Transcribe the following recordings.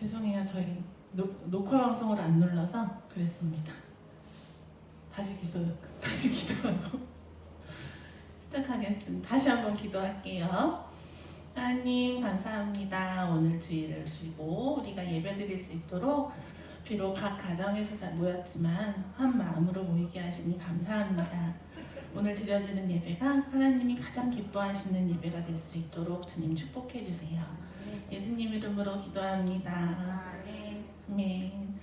죄송해요. 저희 녹화 방송을 안 눌러서 그랬습니다. 다시 기도하고 시작하겠습니다. 다시 한번 기도할게요. 하나님 감사합니다. 오늘 주일을 주시고 우리가 예배드릴 수 있도록 비록 각 가정에서 모였지만 한 마음으로 모이게 하시니 감사합니다. 오늘 드려지는 예배가 하나님이 가장 기뻐하시는 예배가 될 수 있도록 주님 축복해 주세요. 예수님 이름으로 기도합니다. 아멘.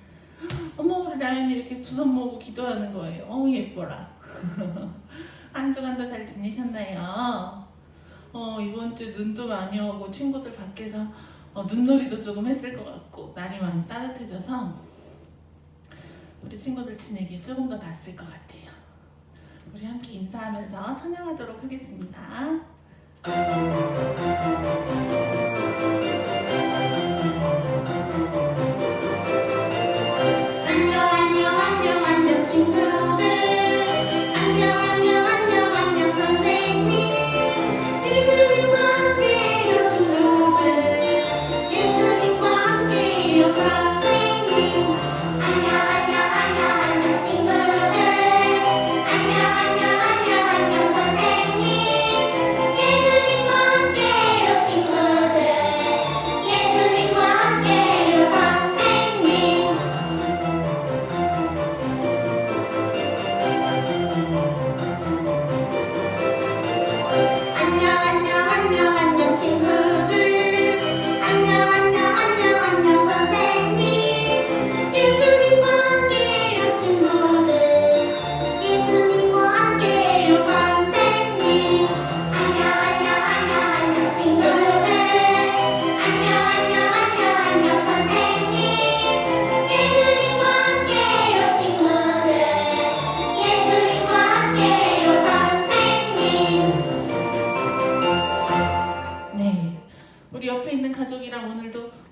어머, 우리 라연이 이렇게 두 손 모으고 기도하는 거예요. 예뻐라. 한 주간도 잘 지내셨나요? 이번 주 눈도 많이 오고 친구들 밖에서 눈놀이도 조금 했을 것 같고 날이 많이 따뜻해져서 우리 친구들 지내기 조금 더 낫을 것 같아요. 우리 함께 인사하면서 찬양하도록 하겠습니다.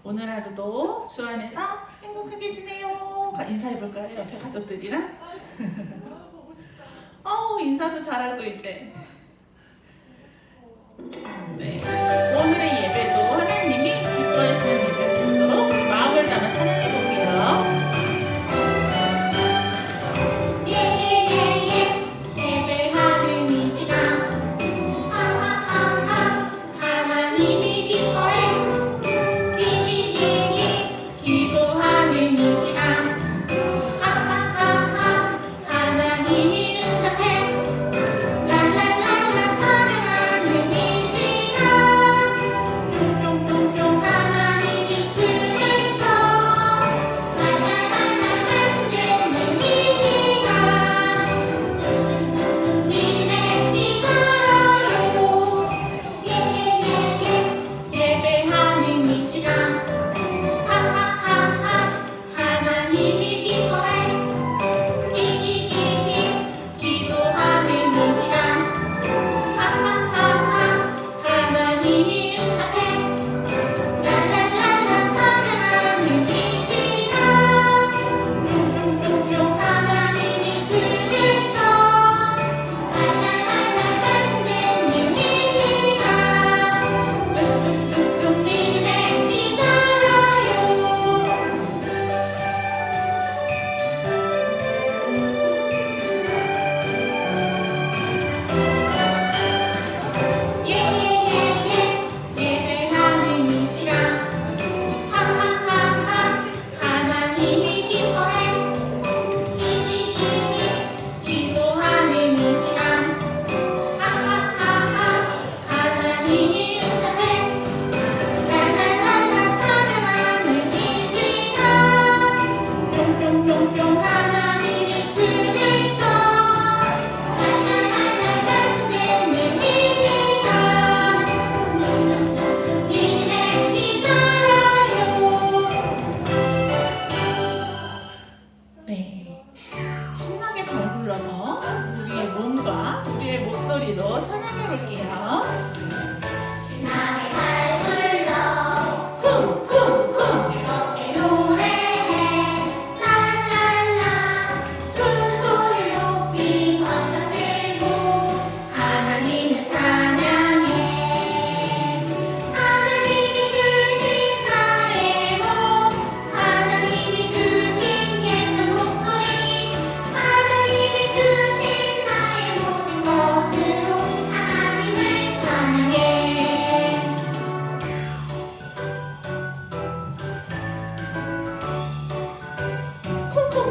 오늘 하루도 주 안에서 행복하게 지내요. 인사해볼까요? 옆에 가족들이랑? 인사도 잘하고 이제. 네. 오늘의 예배도 하나님이 기뻐하시는 예배가 되도록 마음을 담아 찬양해볼게요. 하나님이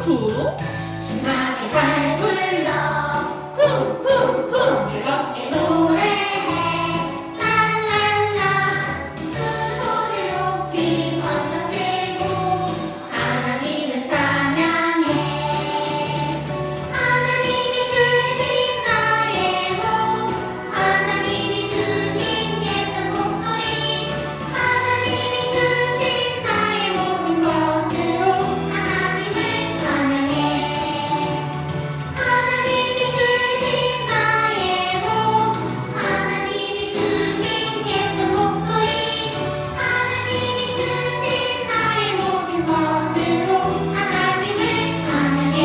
쿵쿵 신나게 발굴러 쿵쿵쿵 즐겁게 노래해 랄랄라 두 손을 높이 번쩍 들고 하나님을 찬양해 하나님이 주신 나의 몸 하나님이 주신 예쁜 목소리 하나님이 주신 나의 모든 것으로 하나님을 찬양해 하나님이 주신 나의 몸 하나님이 주신 예쁜 목소리 하나님이 주신 나의 모든 것으로 하나님을 찬양해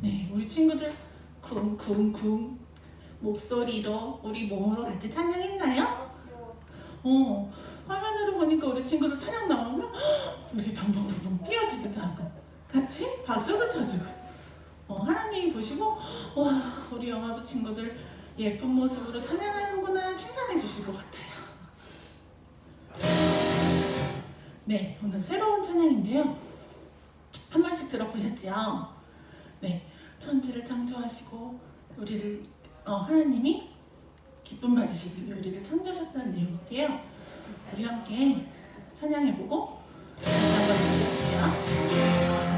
네, 우리 친구들 쿵쿵쿵 목소리로 우리 몸으로 같이 찬양했나요? 화면으로 보니까 우리 친구들 찬양 나오면 우리 방방방방 뛰어주기도 하고 같이 박수도 쳐주고 하나님이 보시고 와 우리 영화부 친구들 예쁜 모습으로 찬양하는구나 칭찬해 주실 것 같아요. 네, 오늘 새로운 찬양인데요. 한 번씩 들어보셨죠? 네, 천지를 창조하시고 우리를 하나님이 기쁨 받으시기 위해 우리를 창조하셨다는 내용인데요. 우리 함께 찬양해보고 다시 한번 드릴게요.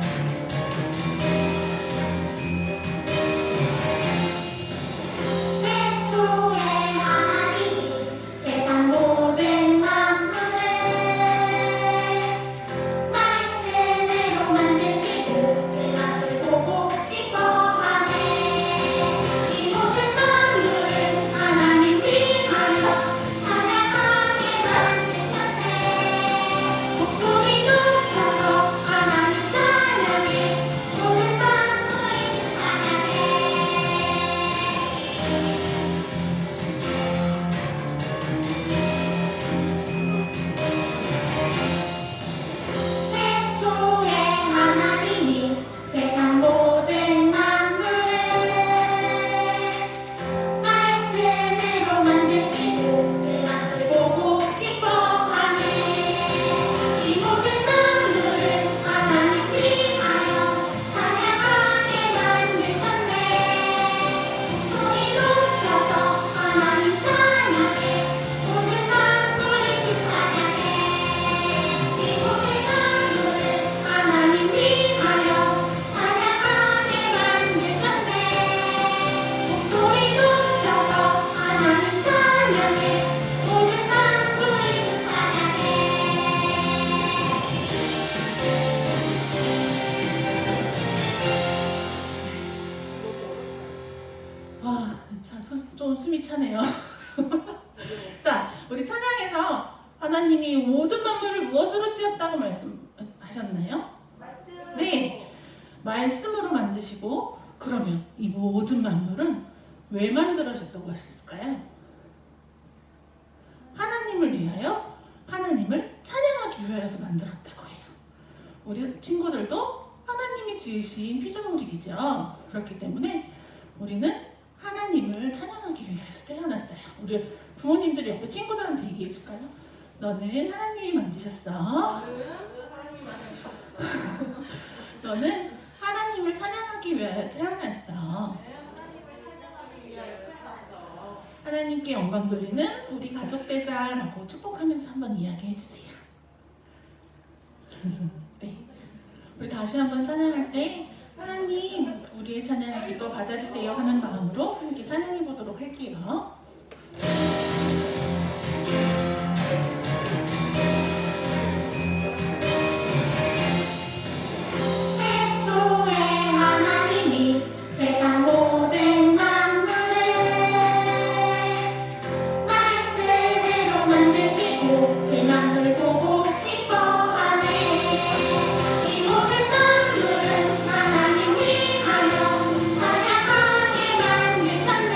태초에 하나님이 세상 모든 만물을 말씀으로 만드시고 그 맛을 보고 기뻐하네 이 모든 만물을 하나님 위하여 찬양하게 만드셨네 목소리 높여서 하나님 찬양해 모든 만물이 주 찬양해 태초에 하나님이 세상 모든 만물을 말씀으로 만드시고 그 맛을 보고 기뻐하네 이 모든 만물을 하나님 위하여 찬양하게 만드셨네 목소리 높여서 하나님 찬양해 모든 만물이 주 찬양해 이 모든 만물을 하나님 위하여 찬양하게 만드셨네 목소리 높여서 하나님 찬양해 모든 만물이 주 찬양해 와, 좀 숨이 차네요. 자, 우리 찬양에서 하나님이 모든 만물을 무엇으로 지었다고 말씀하셨나요? 네, 말씀으로 만드시고 그러면 이 모든 만물은 왜 만들어졌다고 했을까요? 하나님을 위하여 하나님을 찬양하기 위해서 만들었다고 해요. 우리 친구들도 하나님이 지으신 피조물이죠. 그렇기 때문에 우리는 하나님을 찬양하기 위해서 태어났어요. 우리 부모님들이 옆에 친구들한테 얘기해 줄까요? 너는 하나님이 만드셨어. 너는 하나님을 찬양하기 위해 태어났어. 하나님께 영광 돌리는 우리 가족 되자라고 축복하면서 한번 이야기해 주세요. 네. 우리 다시 한번 찬양할 때 하나님 우리의 찬양을 기뻐 받아주세요 하는 마음으로 함께 찬양해 보도록 할게요. 태초에 하나님이 세상 모든 만물을 말씀으로 만드시고 그 만물 보고 기뻐하네 이 모든 만물은 하나님 위하여 찬양하게 만드셨네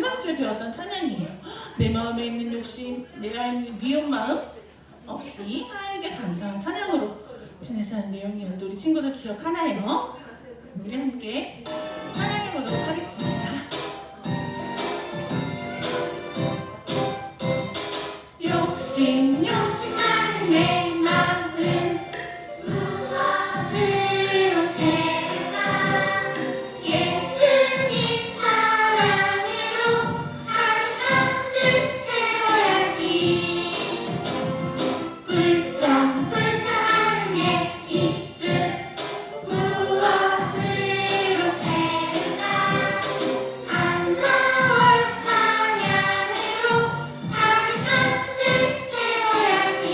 지난 주에 배웠던 찬양이에요. 내 마음에 있는 욕심, 내가 있는 미운 마음 없이 하나님께 감사한 찬양으로 지내서 하는 내용이었는데 우리 친구들 기억하나요? 우리 함께 찬양해 보도록 하겠습니다. 욕심하는 내 마음 무엇으로 채울까? 예수님 사랑으로 하루 가득 채워야지. 불평불평하는 내 입술 무엇으로 채울까? 감사와 찬양으로 하루 가득 채워야지.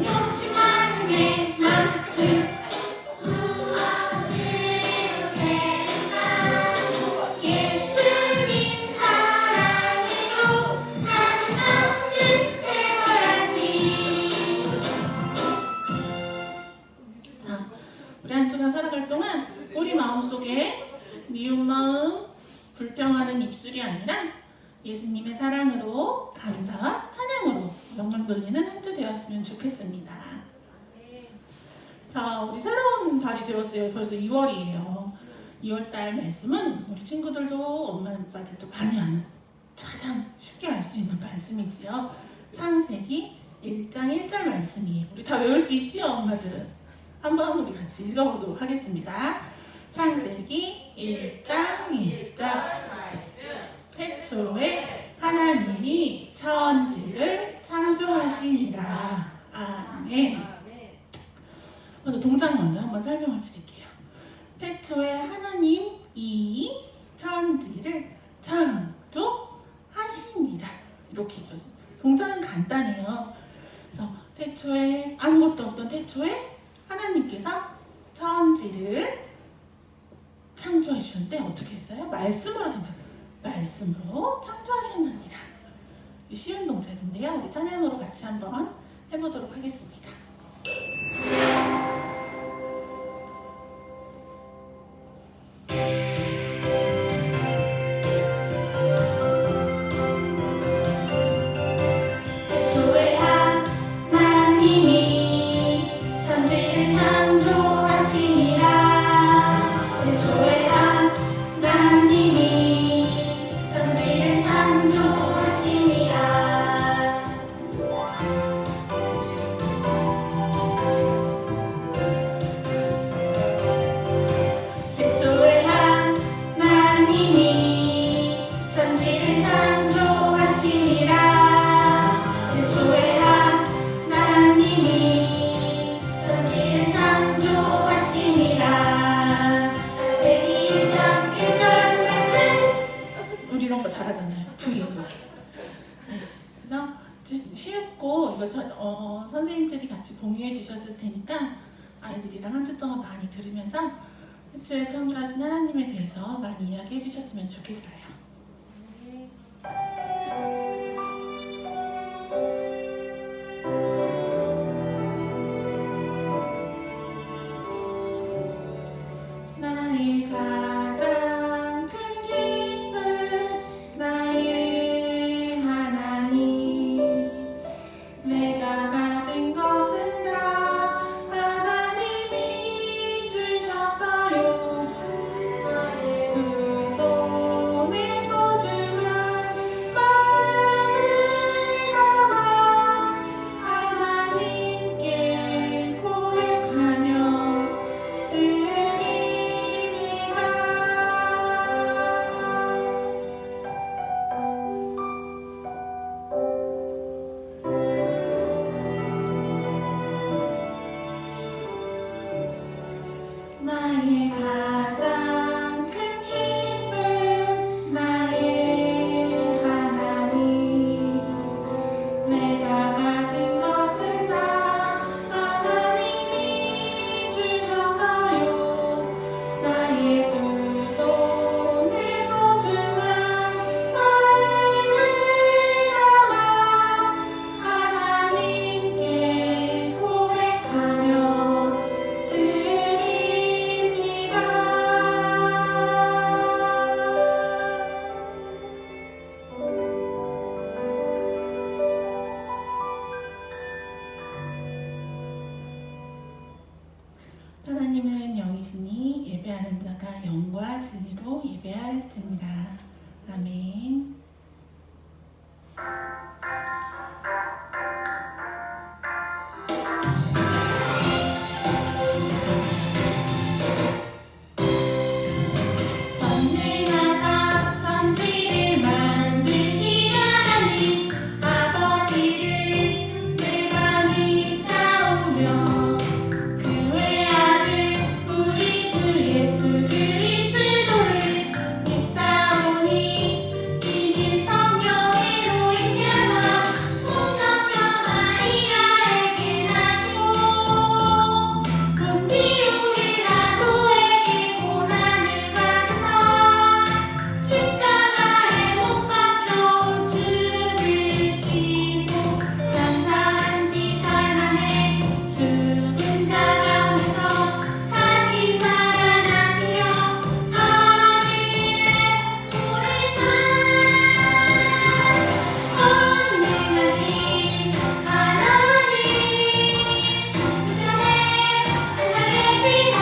욕심하는 내 마음 무엇으로 채울까? 예수님 사랑으로 하루 가득 채워야지. 자, 우리 한 주간 살아갈 동안 우리 마음속에 미운 마음, 불평하는 입술이 아니라 예수님의 사랑으로 감사와 찬양으로 영광 돌리는 한 주 되었으면 좋겠습니다. 자, 우리 새로운 달이 되었어요. 벌써 2월이에요. 2월달 말씀은 우리 친구들도 엄마 아빠들도 많이 아는 가장 쉽게 알 수 있는 말씀이지요. 창세기 1장 1절 말씀이에요. 우리 다 외울 수 있지요, 엄마들은? 한번 우리 같이 읽어보도록 하겠습니다. 창세기 1장 1절 태초에 하나님이 천지를 창조하시니라. 아멘. 먼저 동작 먼저 한번 설명을 드릴게요. 태초에 하나님이 천지를 창조하시니라. 이렇게 읽어요. 동작은 간단해요. 그래서 태초에 아무것도 없던 태초에 하나님께서 천지를 창조해 주셨는데 어떻게 했어요? 말씀으로 창조하셨느니라. 쉬운 동작인데요. 우리 찬양으로 같이 한번 해보도록 하겠습니다. 태초에 하나님이 천지를 창조하시니라. 태초에 하나님이 천지를 창조하시니라. 태초에 하나님이 천지를 창조하시니라. 태초에 하나님이 천지를 창조하시니라. 창세기 1장 1절 말씀. 우리 이런 거 잘하잖아요. 네, 그래서 쉽고 이거 선생님들이 같이 공유해 주셨을 테니까 아이들이랑 한 주 동안 많이 들으면서 태초에 창조하신 하나님에 대해서 많이 이야기해 주셨으면 좋겠어요. 나의 가장 큰 기쁨 나의 하나님 내가 가진 것은 다 하나님이 주셨어요. 나의 두 손에 소중한 마음을 하나님은 영이시니 예배하는 자가 영과 진리로 예배할지니라. 아멘. 전능하사 천지를 만드신 하나님 아버지를 내가 믿사오며 그 외아들 우리 주 예수 그리스도를 믿사오니 이는 성령으로 잉태하사 풍성녀 마리아에게 나시고 본디 우리라도에게 고난을 받으사 십자가에 못 박혀 죽으시고 장사한 지 사흘 만에 죽은 자 가운데서 다시 살아나시며 하늘에 오르사 전능하신 하나님 세상에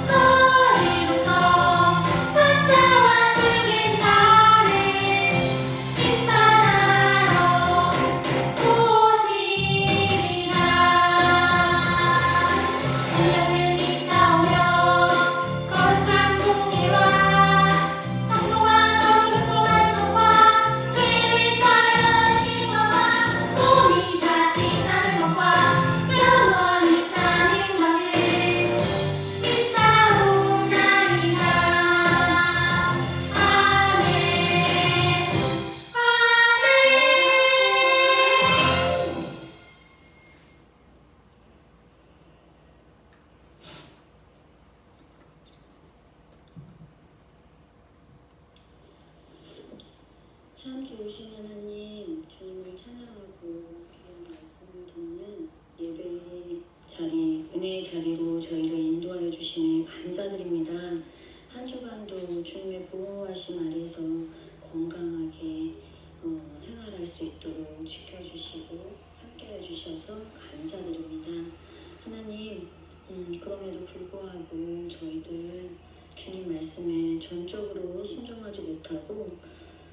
거리로서 산자와 죽은 자를 심판하러 오시리라. 하나님을 믿사오며 거룩한 공의와 성도와 서로 교통하는 것과 죄를 사하여 주시는 것과 몸이 다시 사는 것과 영원히 사는 것을 믿사오나이다. 아멘. 아멘. 참 좋으신 하나님, 주님을 찬양하고 귀한 말씀을 듣는 예배의 자리, 은혜의 자리로 저희를 인도하여 주심에 감사드립니다. 한 주간도 주님의 보호하심 아래서 건강하게 생활할 수 있도록 지켜주시고 함께해 주셔서 감사드립니다. 하나님, 그럼에도 불구하고 저희들 주님 말씀에 전적으로 순종하지 못하고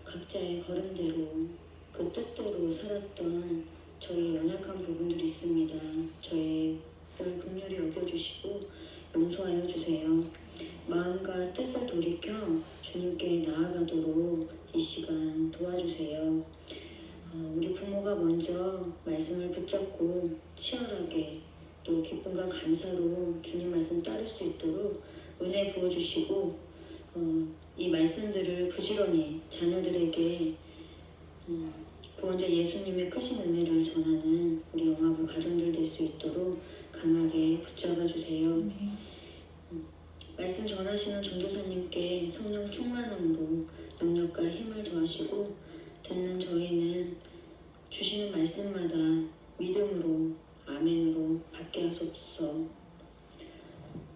각자의 걸음대로 그 뜻대로 살았던 저희 연약한 부분들이 있습니다. 저희를 긍휼히 여겨주시고 용서하여 주세요. 마음과 뜻을 돌이켜 주님께 나아가도록 이 시간 도와주세요. 우리 부모가 먼저 말씀을 붙잡고 치열하게 또 기쁨과 감사로 주님 말씀 따를 수 있도록 은혜 부어주시고 이 말씀들을 부지런히 자녀들에게 구원자 예수님의 크신 은혜를 전하는 우리 영화부 가정들 될 수 있도록 강하게 붙잡아 주세요. 아멘. 말씀 전하시는 전도사님께 성령 충만함으로 능력과 힘을 더하시고 듣는 저희는 주시는 말씀마다 믿음으로 아멘으로 받게 하소서.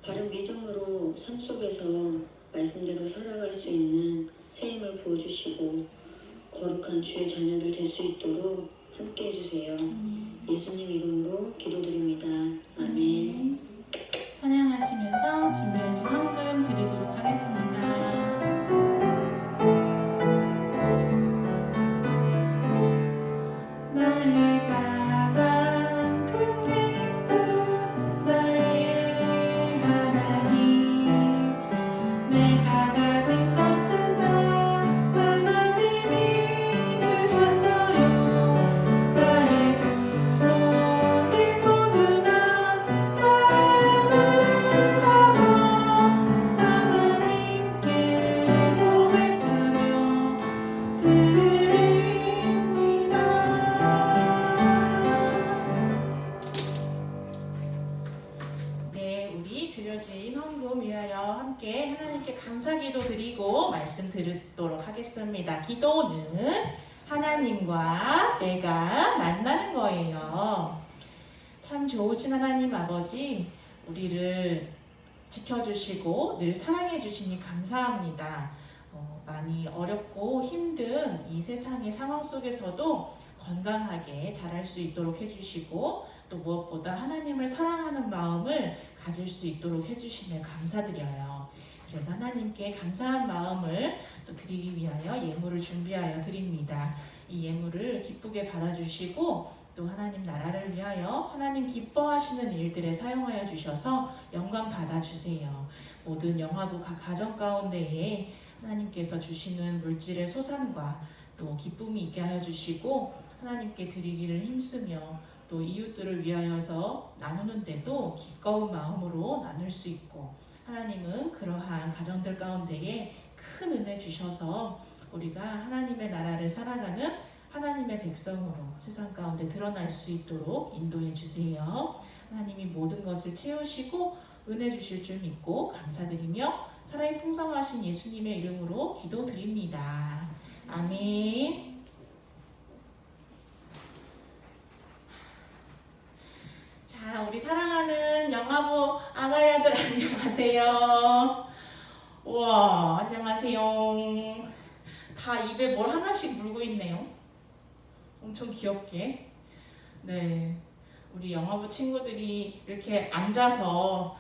바른 믿음으로 삶 속에서 말씀대로 살아갈 수 있는 새 힘을 부어주시고 거룩한 주의 자녀들 될 수 있도록 함께 해주세요. 예수님 이름으로 기도드립니다. 아멘. 찬양하시면서 준비해준 헌금 드리도록 하겠습니다. 나의 가장 큰 기쁨 나의 하나님 내가 가진 것은 다 하나님이 주셨어요. 나의 두 손이 소중한 마음을 담아 하나님께 고백하며 드립니다. 네, 우리 드려진 헌금 위하여 함께 하나님께 감사기도 드리고 말씀 드리도록 하겠습니다. 기도는 하나님과 내가 만나는 거예요. 참 좋으신 하나님 아버지, 우리를 지켜주시고 늘 사랑해 주시니 감사합니다. 많이 어렵고 힘든 이 세상의 상황 속에서도 건강하게 자랄 수 있도록 해주시고 또 무엇보다 하나님을 사랑하는 마음을 가질 수 있도록 해주시며 감사드려요. 그래서 하나님께 감사한 마음을 또 드리기 위하여 예물을 준비하여 드립니다. 이 예물을 기쁘게 받아주시고 또 하나님 나라를 위하여 하나님 기뻐하시는 일들에 사용하여 주셔서 영광 받아주세요. 모든 영화도 각 가정 가운데에 하나님께서 주시는 물질의 소산과 또 기쁨이 있게 하여 주시고 하나님께 드리기를 힘쓰며 또 이웃들을 위하여서 나누는데도 기꺼운 마음으로 나눌 수 있고 하나님은 그러한 가정들 가운데에 큰 은혜 주셔서 우리가 하나님의 나라를 살아가는 하나님의 백성으로 세상 가운데 드러날 수 있도록 인도해 주세요. 하나님이 모든 것을 채우시고 은혜 주실 줄 믿고 감사드리며 살아있는 풍성하신 예수님의 이름으로 기도드립니다. 아멘. 자, 우리 사랑하는 영화부 아가야들 안녕하세요. 우와, 안녕하세요. 다 입에 뭘 하나씩 물고 있네요. 엄청 귀엽게. 네, 우리 영화부 친구들이 이렇게 앉아서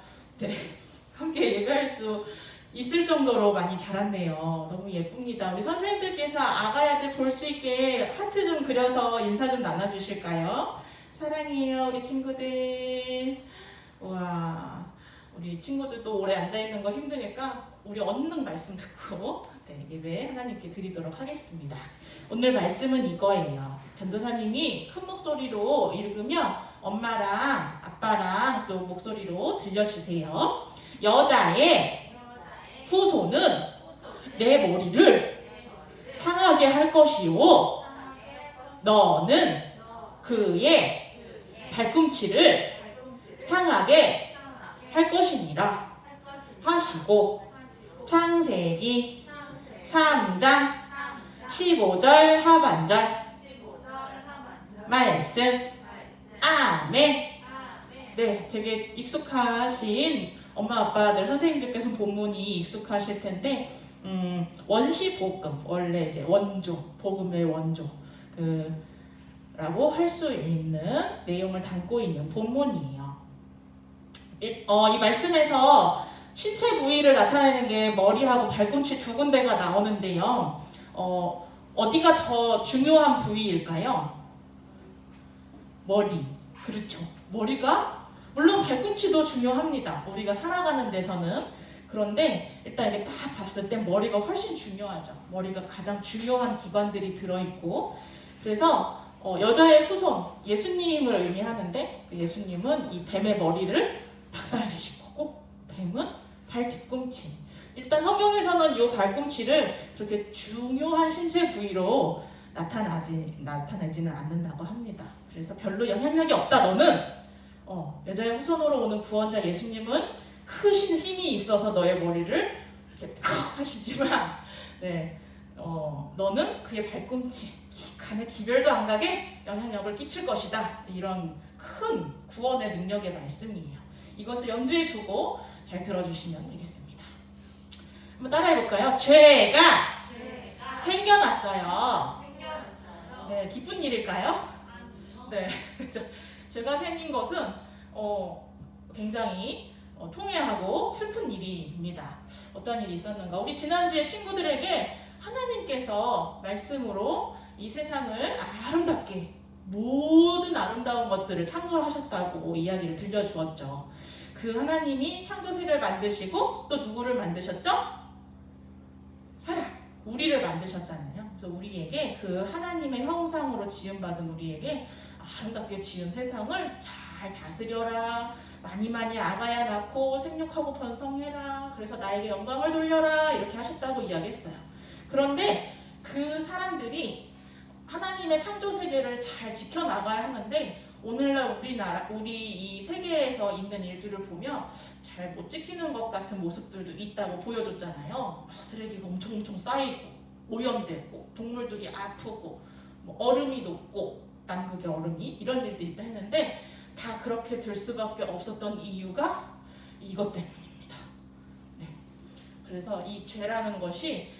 함께 예배할 수 있을 정도로 많이 자랐네요. 너무 예쁩니다. 우리 선생님들께서 아가야들 볼 수 있게 하트 좀 그려서 인사 좀 나눠주실까요? 사랑해요, 우리 친구들. 우와, 우리 친구들도 오래 앉아있는 거 힘드니까 우리 얼른 말씀 듣고 예배 하나님께 드리도록 하겠습니다. 오늘 말씀은 이거예요. 전도사님이 큰 목소리로 읽으면 엄마랑 아빠랑 또 목소리로 들려주세요. 여자의 후손은 내 머리를 상하게 할 것이요 너는 그의 발꿈치를 상하게 할 것이니라 하시고 창세기 3장 15절 하반절 말씀. 아멘. 네, 되게 익숙하신 엄마 아빠들 선생님들께서 본문이 익숙하실 텐데 원시 복음, 원래 이제 원조, 복음의 원조 라고 할 수 있는 내용을 담고 있는 본문이에요. 이 말씀에서 신체 부위를 나타내는 게 머리하고 발꿈치 두 군데가 나오는데요. 어디가 더 중요한 부위일까요? 머리. 그렇죠. 머리가 물론 발꿈치도 중요합니다. 우리가 살아가는 데서는. 그런데 일단 이게 딱 봤을 때 머리가 훨씬 중요하죠. 머리가 가장 중요한 기관들이 들어있고 그래서 여자의 후손, 예수님을 의미하는데 예수님은 이 뱀의 머리를 박살내신 거고 뱀은 발 뒤꿈치. 일단 성경에서는 이 발꿈치를 그렇게 중요한 신체 부위로 나타내지는 않는다고 합니다. 그래서 별로 영향력이 없다 너는 여자의 후손으로 오는 구원자 예수님은 크신 힘이 있어서 너의 머리를 이렇게 하시지만 너는 그의 발꿈치 간에 기별도 안 가게 영향력을 끼칠 것이다. 이런 큰 구원의 능력의 말씀이에요. 이것을 염두에 두고 잘 들어주시면 되겠습니다. 한번 따라해볼까요? 죄가 생겨났어요. 네, 기쁜 일일까요? 네, 죄가 생긴 것은 굉장히 통회하고 슬픈 일입니다. 어떤 일이 있었는가? 우리 지난주에 친구들에게 하나님께서 말씀으로 이 세상을 아름답게 모든 아름다운 것들을 창조하셨다고 이야기를 들려주었죠. 그 하나님이 창조 세계를 만드시고 또 누구를 만드셨죠? 사람, 우리를 만드셨잖아요. 그래서 우리에게 그 하나님의 형상으로 지음받은 우리에게 아름답게 지은 세상을 잘 다스려라. 많이 아가야 낳고 생육하고 번성해라. 그래서 나에게 영광을 돌려라. 이렇게 하셨다고 이야기했어요. 그런데 그 사람들이 하나님의 창조 세계를 잘 지켜나가야 하는데 오늘날 우리 이 세계에서 있는 일들을 보면 잘 못 지키는 것 같은 모습들도 있다고 보여줬잖아요. 쓰레기가 엄청 쌓이고 오염되고 동물들이 아프고 얼음이 녹고 남극의 얼음이 이런 일도 있다 했는데 다 그렇게 될 수밖에 없었던 이유가 이것 때문입니다. 네. 그래서 이 죄라는 것이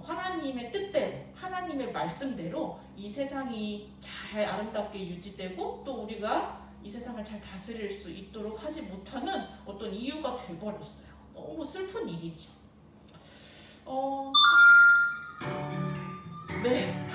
하나님의 뜻대로, 하나님의 말씀대로 이 세상이 잘 아름답게 유지되고 또 우리가 이 세상을 잘 다스릴 수 있도록 하지 못하는 어떤 이유가 돼버렸어요. 너무 슬픈 일이죠. 네.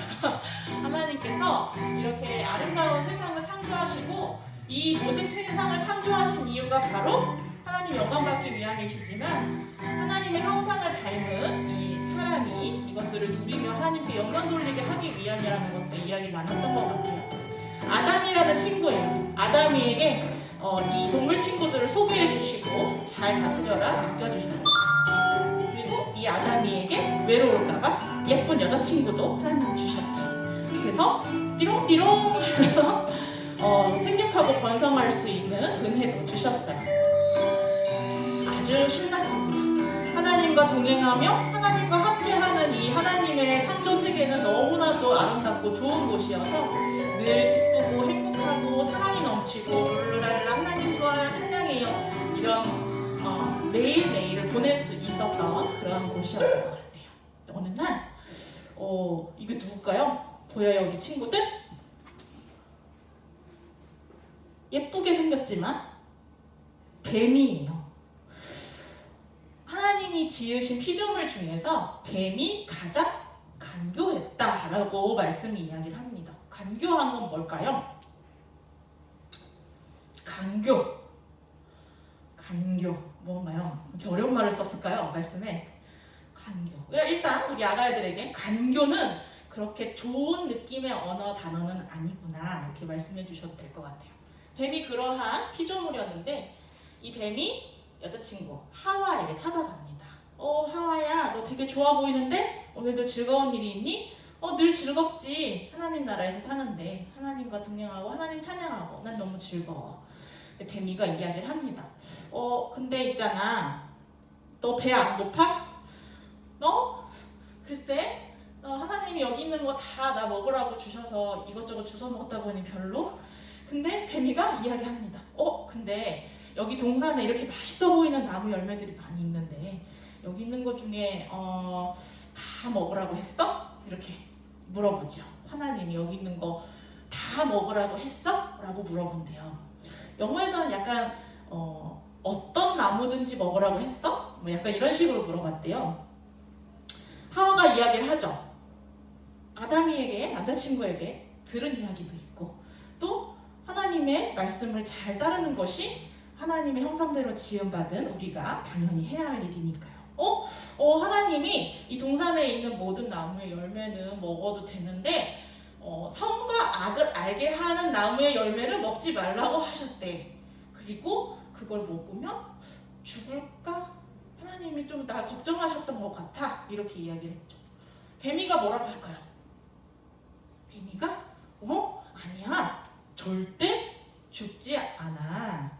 하나님께서 이렇게 아름다운 세상을 창조하시고 이 모든 세상을 창조하신 이유가 바로 하나님 영광 받기 위함이시지만 하나님의 형상을 닮은 이 사람이 이것들을 누리며 하나님께 영광 돌리게 하기 위함이라는 것도 이야기 나눴던 것 같아요. 아담이라는 친구예요. 아담이에게 이 동물 친구들을 소개해 주시고 잘 다스려라 맡겨주셨어요. 그리고 이 아담이에게 외로울까봐 예쁜 여자친구도 하나님이 주셨죠. 그래서 띠롱띠롱 하면서 생육하고 번성할 수 있는 은혜도 주셨어요. 아주 신났습니다. 하나님과 동행하며 하나님과 함께하는 이 하나님의 창조 세계는 너무나도 아름답고 좋은 곳이어서 늘 기쁘고 행복하고 사랑이 넘치고 룰루랄라 하나님 좋아요 찬양해요 이런 매일매일을 보낼 수 있었던 그런 곳이었던 것 같아요. 어느 날 이거 누굴까요? 보여요 우리 친구들? 예쁘게 생겼지만 뱀이에요. 하나님이 지으신 피조물 중에서 뱀이 가장 간교했다라고 말씀이 이야기를 합니다. 간교한 건 뭘까요? 간교 뭔가요? 이렇게 어려운 말을 썼을까요? 말씀에 간교. 일단 우리 아가들에게 간교는 그렇게 좋은 느낌의 언어 단어는 아니구나 이렇게 말씀해 주셔도 될 것 같아요. 뱀이 그러한 피조물이었는데 이 뱀이 여자친구 하와에게 찾아갑니다. 하와야 너 되게 좋아 보이는데 오늘도 즐거운 일이 있니? 늘 즐겁지. 하나님 나라에서 사는데 하나님과 동행하고 하나님 찬양하고 난 너무 즐거워. 근데 뱀이가 이야기를 합니다. 근데 있잖아 너 배 안 고파? 너? 글쎄 하나님이 여기 있는 거 다 나 먹으라고 주셔서 이것저것 주워 먹었다 보니 별로? 근데 뱀이가 이야기합니다. 근데 여기 동산에 이렇게 맛있어 보이는 나무 열매들이 많이 있는데 여기 있는 것 중에 다 먹으라고 했어? 이렇게 물어보죠. 하나님이 여기 있는 거 다 먹으라고 했어? 라고 물어본대요. 영어에서는 약간 어떤 나무든지 먹으라고 했어? 뭐 약간 이런 식으로 물어봤대요. 하와가 이야기를 하죠. 아담이에게 남자친구에게 들은 이야기도 있고 또 하나님의 말씀을 잘 따르는 것이 하나님의 형상대로 지음받은 우리가 당연히 해야 할 일이니까요. 하나님이 이 동산에 있는 모든 나무의 열매는 먹어도 되는데 선과 악을 알게 하는 나무의 열매를 먹지 말라고 하셨대. 그리고 그걸 먹으면 죽을까? 하나님이 좀 날 걱정하셨던 것 같아. 이렇게 이야기를 했죠. 뱀이가 뭐라고 할까요? 뱀이가 아니야. 절대 죽지 않아.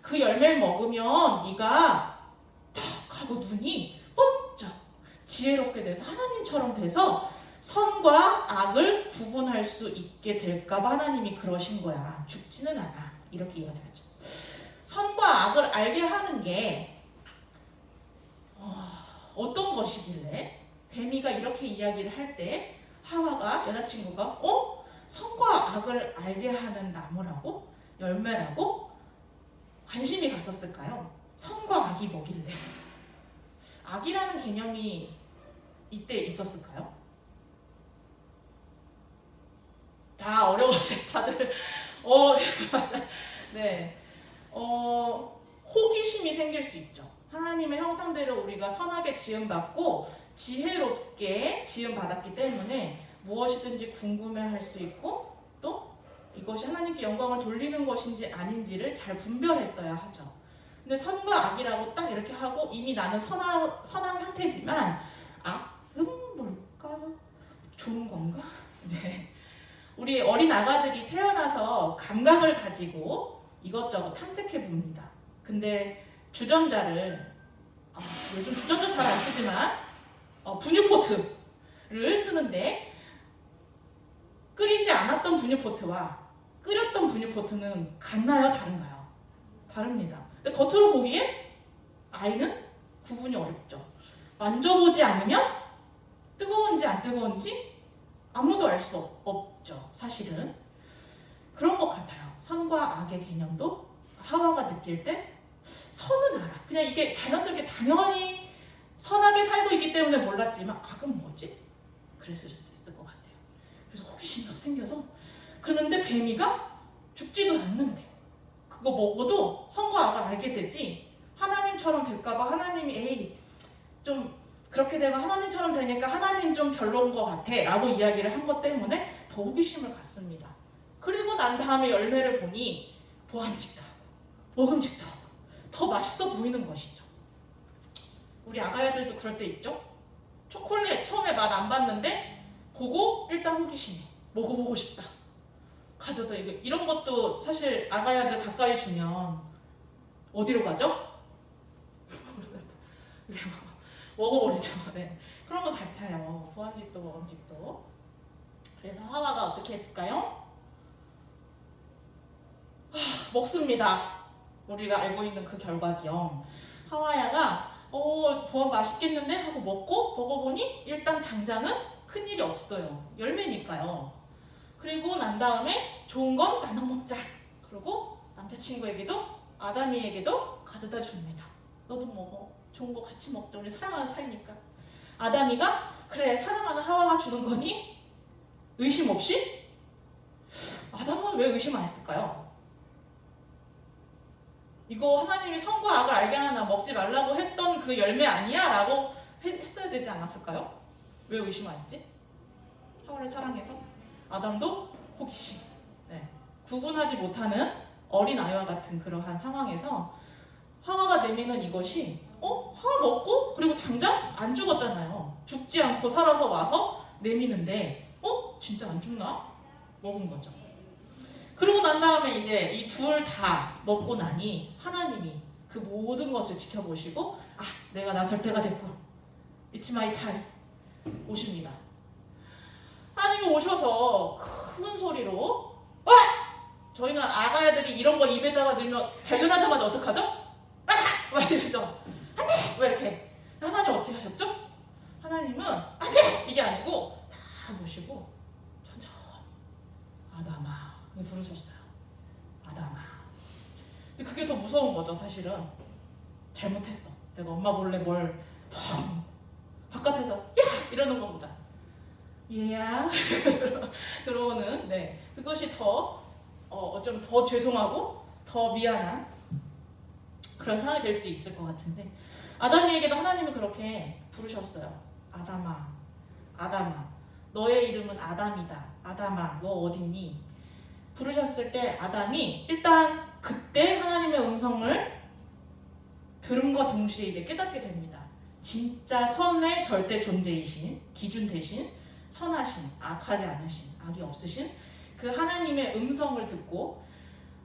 그 열매를 먹으면 네가 탁 하고 눈이 번쩍 지혜롭게 돼서 하나님처럼 돼서 선과 악을 구분할 수 있게 될까봐 하나님이 그러신 거야. 죽지는 않아. 이렇게 이야기하죠. 선과 악을 알게 하는 게 어떤 것이길래 뱀이가 이렇게 이야기를 할 때 하와가 여자친구가 선과 악을 알게 하는 나무라고? 열매라고? 관심이 갔었을까요? 선과 악이 뭐길래? 악이라는 개념이 이때 있었을까요? 다 어려워서 다들 맞아. 네. 호기심이 생길 수 있죠. 하나님의 형상대로 우리가 선하게 지음받고 지혜롭게 지음받았기 때문에 무엇이든지 궁금해할 수 있고 또 이것이 하나님께 영광을 돌리는 것인지 아닌지를 잘 분별했어야 하죠. 근데 선과 악이라고 딱 이렇게 하고 이미 나는 선한 상태지만 악은 뭘까? 좋은 건가? 네. 우리 어린 아가들이 태어나서 감각을 가지고 이것저것 탐색해 봅니다. 근데 주전자를 요즘 주전자 잘 안 쓰지만 분유포트를 쓰는데 끓이지 않았던 분유포트와 끓였던 분유포트는 같나요? 다른가요? 다릅니다. 근데 겉으로 보기에 아이는 구분이 어렵죠. 만져보지 않으면 뜨거운지 안 뜨거운지 아무도 알 수 없죠. 사실은 그런 것 같아요. 선과 악의 개념도 하와가 느낄 때 선은 알아. 그냥 이게 자연스럽게 당연히 선하게 살고 있기 때문에 몰랐지만 악은 뭐지? 그랬을 수도 있을 것 같아요. 그래서 호기심이 막 생겨서 그런데 뱀이가 죽지도 않는데 그거 먹어도 선과 악을 알게 되지 하나님처럼 될까봐 하나님이 에이 좀 그렇게 되면 하나님처럼 되니까 하나님 좀 별로인 것 같아 라고 이야기를 한 것 때문에 더 호기심을 갖습니다. 그리고 난 다음에 열매를 보니 보암직도 하고 먹음직도 하고 더 맛있어 보이는 것이죠. 우리 아가야들도 그럴 때 있죠? 초콜릿 처음에 맛 안 봤는데 보고 일단 호기심이 먹어보고 싶다. 가져다 이런 것도 사실 아가야들 가까이 주면 어디로 가죠? 먹어버리죠. 네. 그런 것 같아요. 보암직도 먹음직도. 그래서 하와가 어떻게 했을까요? 먹습니다. 우리가 알고 있는 그 결과죠. 하와야가 보암 맛있겠는데 하고 먹어보니 일단 당장은 큰일이 없어요. 열매니까요. 그리고 난 다음에 좋은 건 나눠 먹자. 그리고 남자친구에게도 아담이에게도 가져다 줍니다. 너도 먹어. 좋은 거 같이 먹자. 우리 사랑하는 사이니까. 아담이가 그래 사랑하는 하와가 주는 거니? 의심 없이? 아담은 왜 의심 안 했을까요? 이거 하나님이 선과 악을 알게 하나 먹지 말라고 했던 그 열매 아니야? 라고 했어야 되지 않았을까요? 왜 의심 안 했지? 하와를 사랑해서? 아담도 호기심. 네. 구분하지 못하는 어린아이와 같은 그러한 상황에서 하와가 내미는 이것이 하와 먹고 그리고 당장 안 죽었잖아요. 죽지 않고 살아서 와서 내미는데 진짜 안 죽나? 먹은 거죠. 그러고 난 다음에 이제 이 둘 다 먹고 나니 하나님이 그 모든 것을 지켜보시고 내가 나설 때가 됐군. It's my time. 오십니다. 하나님이 오셔서 큰 소리로 저희는 아가야들이 이런 거 입에다가 넣으면 발견하자마자 어떡하죠? 막 이러죠. 안 돼! 왜 이렇게? 하나님 어떻게 하셨죠? 하나님은 안 돼! 이게 아니고 다 보시고 천천히 아담아 부르셨어요. 아담아. 그게 더 무서운 거죠. 사실은 잘못했어. 내가 엄마 몰래 뭘 바깥에서 야! 이러는 것보다 얘야 들어오는 그것이 더 어쩌면 더 죄송하고 더 미안한 그런 상황이 될 수 있을 것 같은데 아담이에게도 하나님이 그렇게 부르셨어요. 아담아, 아담아, 너의 이름은 아담이다. 아담아, 너 어딨니? 부르셨을 때 아담이 일단 그때 하나님의 음성을 들음과 동시에 이제 깨닫게 됩니다. 진짜 선의 절대 존재이신, 기준 대신 선하신, 악하지 않으신, 악이 없으신 그 하나님의 음성을 듣고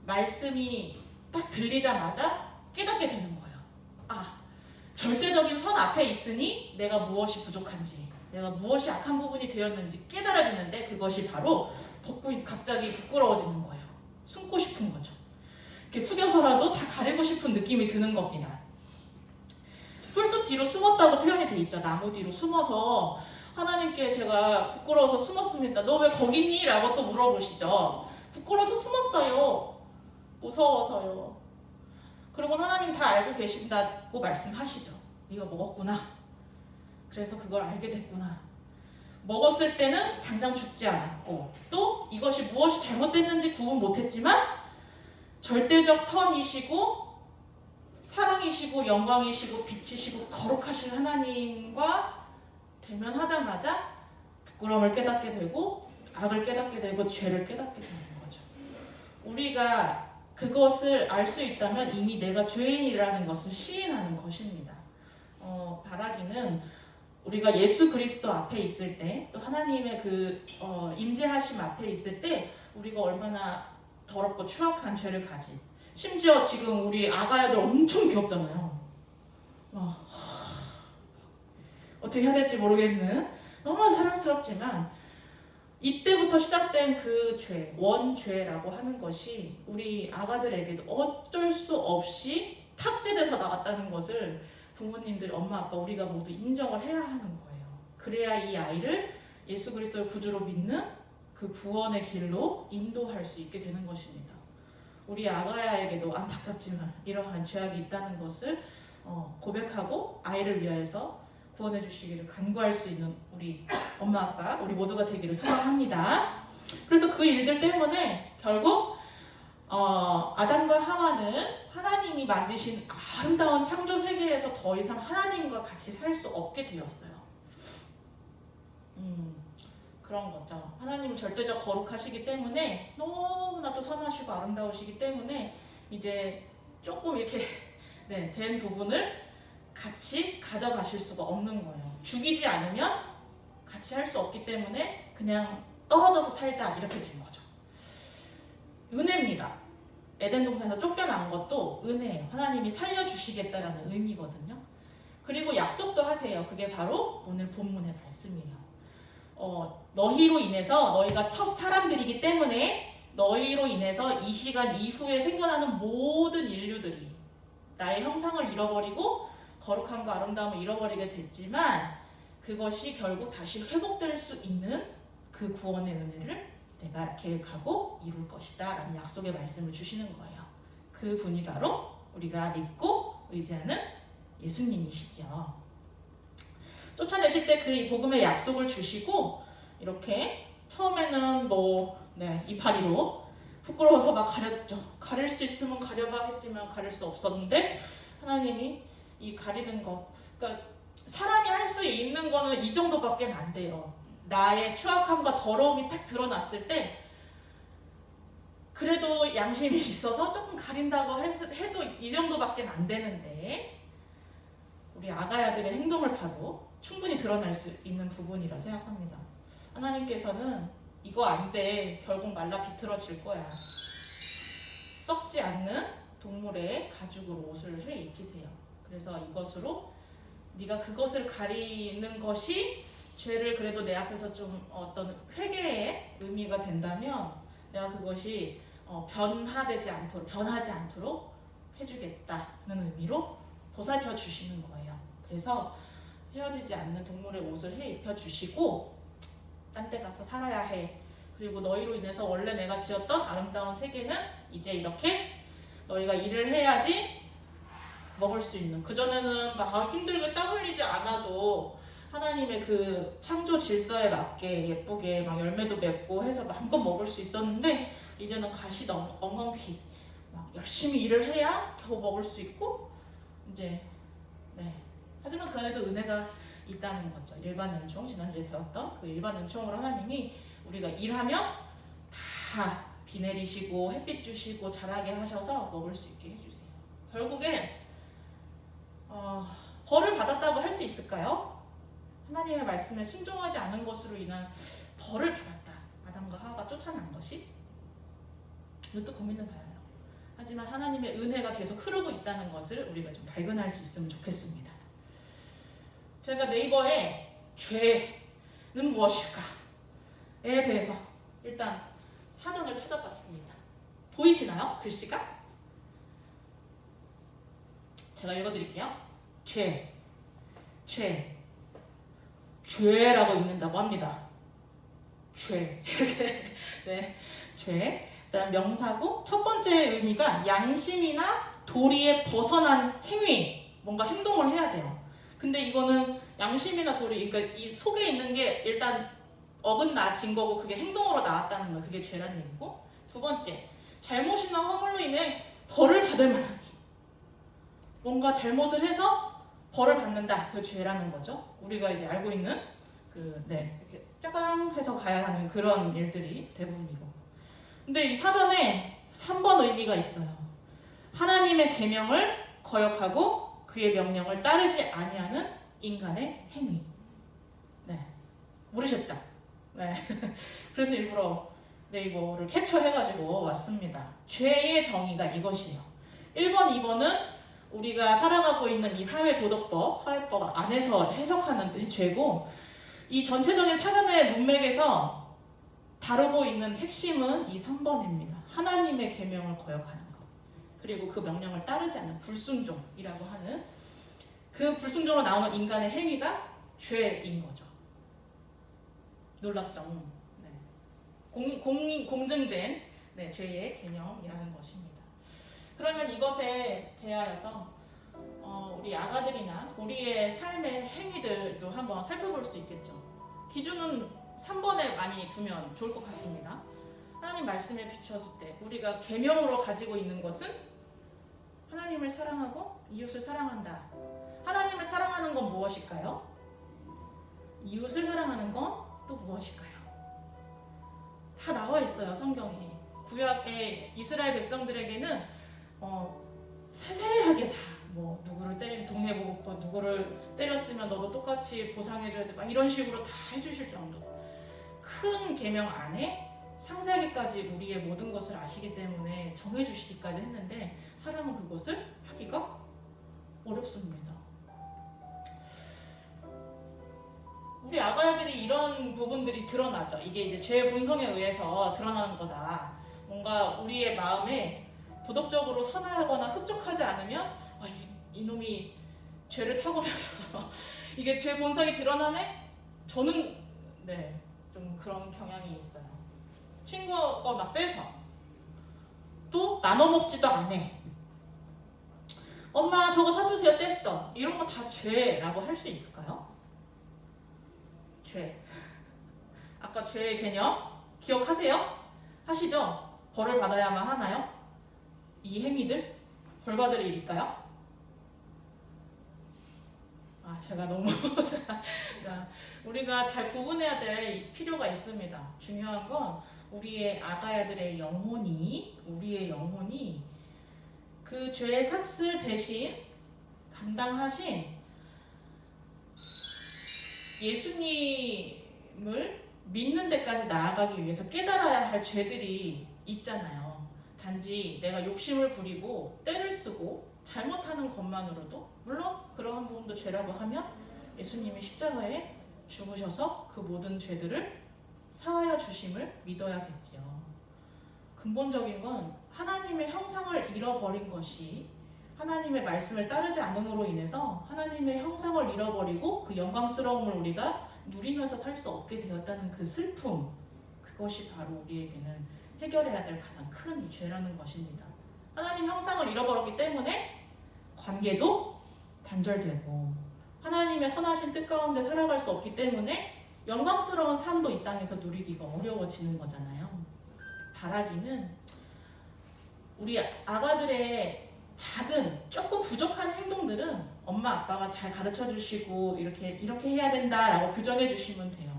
말씀이 딱 들리자마자 깨닫게 되는 거예요. 절대적인 선 앞에 있으니 내가 무엇이 부족한지, 내가 무엇이 악한 부분이 되었는지 깨달아지는데 그것이 바로 갑자기 부끄러워지는 거예요. 숨고 싶은 거죠. 이렇게 숙여서라도 다 가리고 싶은 느낌이 드는 겁니다. 풀숲 뒤로 숨었다고 표현이 돼 있죠. 나무 뒤로 숨어서 하나님께 제가 부끄러워서 숨었습니다. 너 왜 거기 있니? 라고 또 물어보시죠. 부끄러워서 숨었어요. 무서워서요. 그리고 하나님 다 알고 계신다고 말씀하시죠. 네가 먹었구나. 그래서 그걸 알게 됐구나. 먹었을 때는 당장 죽지 않았고 또 이것이 무엇이 잘못됐는지 구분 못했지만 절대적 선이시고 사랑이시고 영광이시고 빛이시고 거룩하신 하나님과 대면하자마자 부끄러움을 깨닫게 되고 악을 깨닫게 되고 죄를 깨닫게 되는 거죠. 우리가 그것을 알 수 있다면 이미 내가 죄인이라는 것을 시인하는 것입니다. 바라기는 우리가 예수 그리스도 앞에 있을 때 또 하나님의 그 임재하심 앞에 있을 때 우리가 얼마나 더럽고 추악한 죄를 가지. 심지어 지금 우리 아가야들 엄청 귀엽잖아요. 어떻게 해야 될지 모르겠는 너무 사랑스럽지만 이때부터 시작된 그 죄, 원죄라고 하는 것이 우리 아가들에게도 어쩔 수 없이 탑재돼서 나왔다는 것을 부모님들, 엄마, 아빠 우리가 모두 인정을 해야 하는 거예요. 그래야 이 아이를 예수 그리스도를 구주로 믿는 그 구원의 길로 인도할 수 있게 되는 것입니다. 우리 아가야에게도 안타깝지만 이러한 죄악이 있다는 것을 고백하고 아이를 위하여서 구원해 주시기를 간구할 수 있는 우리 엄마 아빠 우리 모두가 되기를 소망합니다. 그래서 그 일들 때문에 결국 아담과 하와는 하나님이 만드신 아름다운 창조 세계에서 더 이상 하나님과 같이 살 수 없게 되었어요. 그런 거죠. 하나님은 절대적 거룩하시기 때문에 너무나도 선하시고 아름다우시기 때문에 이제 조금 이렇게 된 부분을 같이 가져가실 수가 없는 거예요. 죽이지 않으면 같이 할 수 없기 때문에 그냥 떨어져서 살자 이렇게 된 거죠. 은혜입니다. 에덴 동산에서 쫓겨난 것도 은혜예요. 하나님이 살려주시겠다라는 의미거든요. 그리고 약속도 하세요. 그게 바로 오늘 본문의 말씀이에요. 너희로 인해서 너희가 첫 사람들이기 때문에 너희로 인해서 이 시간 이후에 생겨나는 모든 인류들이 나의 형상을 잃어버리고 거룩함과 아름다움을 잃어버리게 됐지만 그것이 결국 다시 회복될 수 있는 그 구원의 은혜를 내가 계획하고 이룰 것이다 라는 약속의 말씀을 주시는 거예요. 그 분이 바로 우리가 믿고 의지하는 예수님이시죠. 쫓아내실 때 그 복음의 약속을 주시고 이렇게 처음에는 이파리로 부끄러워서 막 가렸죠. 가릴 수 있으면 가려봐 했지만 가릴 수 없었는데 하나님이 이 가리는 것, 그러니까 사람이 할 수 있는 거는 이 정도밖에 안 돼요. 나의 추악함과 더러움이 딱 드러났을 때 그래도 양심이 있어서 조금 가린다고 해도 이 정도밖에 안 되는데 우리 아가야들의 행동을 봐도 충분히 드러날 수 있는 부분이라 생각합니다. 하나님께서는 이거 안 돼. 결국 말라 비틀어질 거야. 썩지 않는 동물의 가죽으로 옷을 해 입히세요. 그래서 이것으로 네가 그것을 가리는 것이 죄를 그래도 내 앞에서 좀 어떤 회개의 의미가 된다면 내가 그것이 변하지 않도록 해주겠다는 의미로 보살펴 주시는 거예요. 그래서 헤어지지 않는 동물의 옷을 해 입혀주시고 딴 데 가서 살아야 해. 그리고 너희로 인해서 원래 내가 지었던 아름다운 세계는 이제 이렇게 너희가 일을 해야지 먹을 수 있는, 그전에는 막 힘들게 땀 흘리지 않아도 하나님의 그 창조 질서에 맞게 예쁘게 막 열매도 맺고 해서 마음껏 먹을 수 있었는데 이제는 가시도 엉겅퀴 막 열심히 일을 해야 겨우 먹을 수 있고 이제 하지만 그 안에도 은혜가 있다는 거죠. 일반 은총, 지난주에 배웠던 그 일반 은총으로 하나님이 우리가 일하면 다 비 내리시고 햇빛 주시고 자라게 하셔서 먹을 수 있게 해주세요. 결국엔 벌을 받았다고 할 수 있을까요? 하나님의 말씀에 순종하지 않은 것으로 인한 벌을 받았다. 아담과 하와가 쫓아난 것이? 이것도 고민을 봐야 해요. 하지만 하나님의 은혜가 계속 흐르고 있다는 것을 우리가 좀 발견할 수 있으면 좋겠습니다. 제가 네이버에 죄는 무엇일까에 대해서 일단 사전을 찾아봤습니다. 보이시나요? 글씨가? 제가 읽어드릴게요. 죄라고 읽는다고 합니다. 죄 이렇게 죄. 그다음 명사고 첫 번째 의미가 양심이나 도리에 벗어난 행위, 뭔가 행동을 해야 돼요. 근데 이거는 양심이나 도리, 그러니까 이 속에 있는 게 일단 어긋나진 거고 그게 행동으로 나왔다는 거, 그게 죄라는 얘기고. 두 번째, 잘못이나 허물로 인해 벌을 받을 만한 일. 뭔가 잘못을 해서 벌을 받는다, 그 죄라는 거죠. 우리가 이제 알고 있는 이렇게 짜강 해서 가야 하는 그런 일들이 대부분이고. 근데 이 사전에 3번 의미가 있어요. 하나님의 계명을 거역하고 그의 명령을 따르지 아니하는 인간의 행위. 모르셨죠? 그래서 일부러 네이버를 캡처해가지고 왔습니다. 죄의 정의가 이것이에요. 1번, 2번은 우리가 살아가고 있는 이 사회도덕법, 사회법 안에서 해석하는 죄고, 이 전체적인 사전의 문맥에서 다루고 있는 핵심은 이 3번입니다. 하나님의 계명을 거역하는 것. 그리고 그 명령을 따르지 않는 불순종이라고 하는 그 불순종으로 나오는 인간의 행위가 죄인 거죠. 놀랍죠. 네. 공증된 네, 죄의 개념이라는 것입니다. 그러면 이것에 대하여서 우리 아가들이나 우리의 삶의 행위들도 한번 살펴볼 수 있겠죠. 기준은 3번에 많이 두면 좋을 것 같습니다. 하나님 말씀에 비추었을 때 우리가 계명으로 가지고 있는 것은 하나님을 사랑하고 이웃을 사랑한다. 하나님을 사랑하는 건 무엇일까요? 이웃을 사랑하는 건 또 무엇일까요? 다 나와 있어요, 성경에. 구약의 이스라엘 백성들에게는 세세하게 다 뭐 누구를 때리면 동해보고 누구를 때렸으면 너도 똑같이 보상해줘야 돼, 막 이런 식으로 다 해주실 정도. 큰 계명 안에 상세하게까지 우리의 모든 것을 아시기 때문에 정해주시기까지 했는데 사람은 그것을 하기가 어렵습니다. 우리 아가야들이 이런 부분들이 드러나죠. 이게 이제 죄의 본성에 의해서 드러나는 거다. 뭔가 우리의 마음에 도덕적으로 선하거나 흡족하지 않으면 이놈이 죄를 타고나서 이게 죄 본성이 드러나네? 저는 좀 그런 경향이 있어요. 친구 거 막 뺏어. 또 나눠 먹지도 않아. 엄마 저거 사주세요 뗐어. 이런 거 다 죄라고 할 수 있을까요? 죄. 아까 죄의 개념 기억하세요? 하시죠? 벌을 받아야만 하나요? 이 행위들? 벌 받을 일일까요? 제가 너무 우리가 잘 구분해야 될 필요가 있습니다. 중요한 건 우리의 아가야들의 영혼이 그 죄의 삭슬 대신 감당하신 예수님을 믿는 데까지 나아가기 위해서 깨달아야 할 죄들이 있잖아요. 단지 내가 욕심을 부리고 때를 쓰고 잘못하는 것만으로도, 물론 그러한 부분도 죄라고 하면 예수님이 십자가에 죽으셔서 그 모든 죄들을 사하여 주심을 믿어야겠지요. 근본적인 건 하나님의 형상을 잃어버린 것이, 하나님의 말씀을 따르지 않음으로 인해서 하나님의 형상을 잃어버리고 그 영광스러움을 우리가 누리면서 살 수 없게 되었다는 그 슬픔, 그것이 바로 우리에게는 해결해야 될 가장 큰 죄라는 것입니다. 하나님 형상을 잃어버렸기 때문에 관계도 단절되고 하나님의 선하신 뜻 가운데 살아갈 수 없기 때문에 영광스러운 삶도 이 땅에서 누리기가 어려워지는 거잖아요. 바라기는 우리 아가들의 작은 조금 부족한 행동들은 엄마 아빠가 잘 가르쳐 주시고 이렇게 해야 된다라고 교정해 주시면 돼요.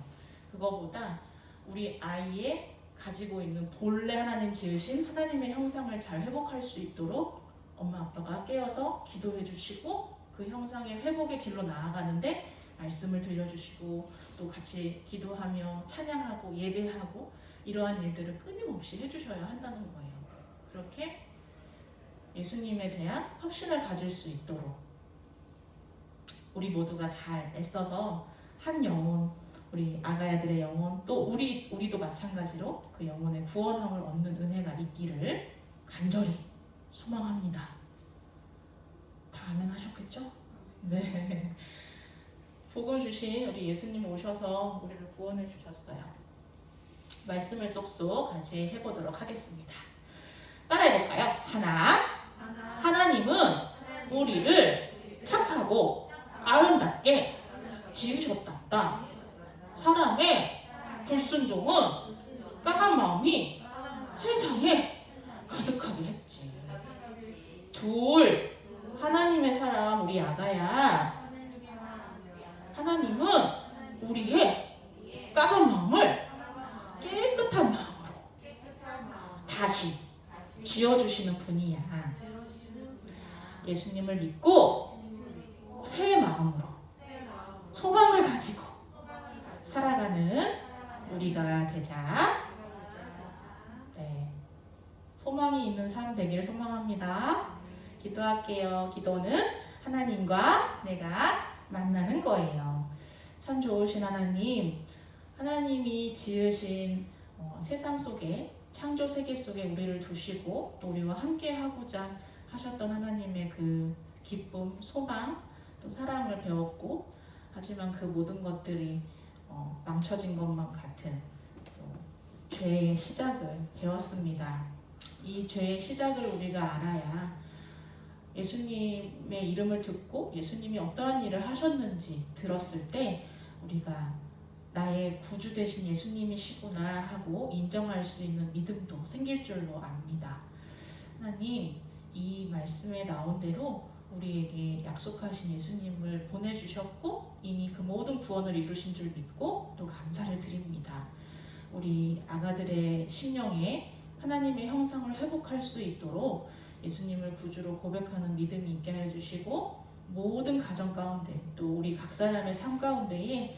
그거보다 우리 아이의 가지고 있는 본래 하나님 지으신 하나님의 형상을 잘 회복할 수 있도록 엄마 아빠가 깨어서 기도해 주시고 그 형상의 회복의 길로 나아가는데 말씀을 들려주시고 또 같이 기도하며 찬양하고 예배하고 이러한 일들을 끊임없이 해주셔야 한다는 거예요. 그렇게 예수님에 대한 확신을 가질 수 있도록 우리 모두가 잘 애써서 한 영혼, 우리 아가야들의 영혼, 또 우리도 마찬가지로 그 영혼의 구원함을 얻는 은혜가 있기를 간절히 소망합니다. 다 아멘 하셨겠죠? 네. 복음 주신 우리 예수님 오셔서 우리를 구원해 주셨어요. 말씀을 쏙쏙 같이 해보도록 하겠습니다. 따라해볼까요? 하나님은 우리를 착하고 아름답게 지으셨단다. 사람의 불순종은 까만 마음이 세상에 가득하게 했지. 둘, 하나님의 사람 우리 아가야, 하나님은 우리의 까만 마음을 깨끗한 마음으로 다시 지어주시는 분이야. 예수님을 믿고 새 마음으로 소망을 가지고 살아가는 우리가 되자. 네, 소망이 있는 삶 되기를 소망합니다. 기도할게요. 기도는 하나님과 내가 만나는 거예요. 참 좋으신 하나님, 하나님이 지으신 세상 속에, 창조 세계 속에 우리를 두시고 또 우리와 함께 하고자 하셨던 하나님의 그 기쁨, 소망, 또 사랑을 배웠고, 하지만 그 모든 것들이 망쳐진 것만 같은 죄의 시작을 배웠습니다. 이 죄의 시작을 우리가 알아야 예수님의 이름을 듣고 예수님이 어떠한 일을 하셨는지 들었을 때 우리가 나의 구주 되신 예수님이시구나 하고 인정할 수 있는 믿음도 생길 줄로 압니다. 하나님, 이 말씀에 나온 대로 우리에게 약속하신 예수님을 보내주셨고 이미 그 모든 구원을 이루신 줄 믿고 또 감사를 드립니다. 우리 아가들의 심령에 하나님의 형상을 회복할 수 있도록 예수님을 구주로 고백하는 믿음이 있게 해주시고 모든 가정 가운데 또 우리 각 사람의 삶 가운데에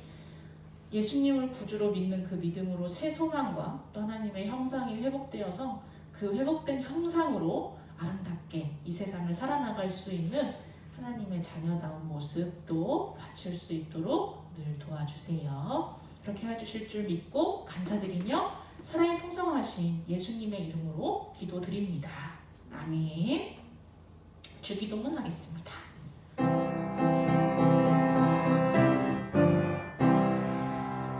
예수님을 구주로 믿는 그 믿음으로 새 소망과 또 하나님의 형상이 회복되어서 그 회복된 형상으로 아름답게 이 세상을 살아나갈 수 있는 하나님의 자녀다운 모습도 갖출 수 있도록 늘 도와주세요. 그렇게 해주실 줄 믿고 감사드리며 사랑이 풍성하신 예수님의 이름으로 기도드립니다. 아멘. 주기도문 하겠습니다.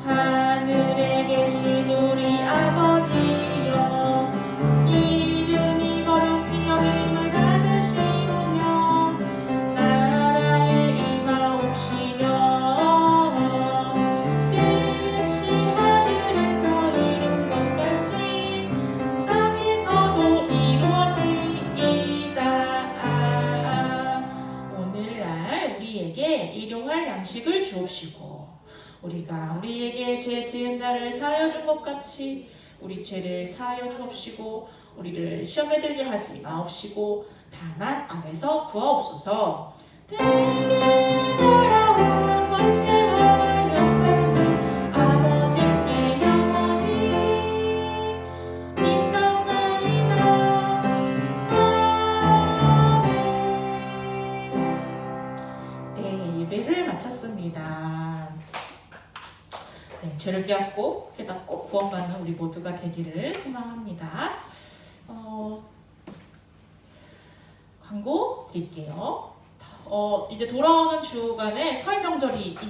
하늘에 계신 우리 아버지여, 이름이 거룩히 여김을 받으시오며 나라에 임하옵시며 뜻이 하늘에서 이룬 것 같이 땅에서도 이루어지이다. 오늘날 우리에게 일용할 양식을 주옵시고 우리가 우리에게 죄 지은 자를 사하여 준 것 같이 우리 죄를 사하여 주옵시고 우리를 시험에 들게 하지 마옵시고 다만 악에서 구하옵소서. 대개 나라와 권세와 영광은 아버지께 영원히 믿사옵나이다. 아멘. 네, 예배를 마쳤습니다. 네, 죄를 깨닫고 구원받는 우리 모두가 되기를 소망합니다. 광고 드릴게요. 이제 돌아오는 주간에 설 명절이 있습니다.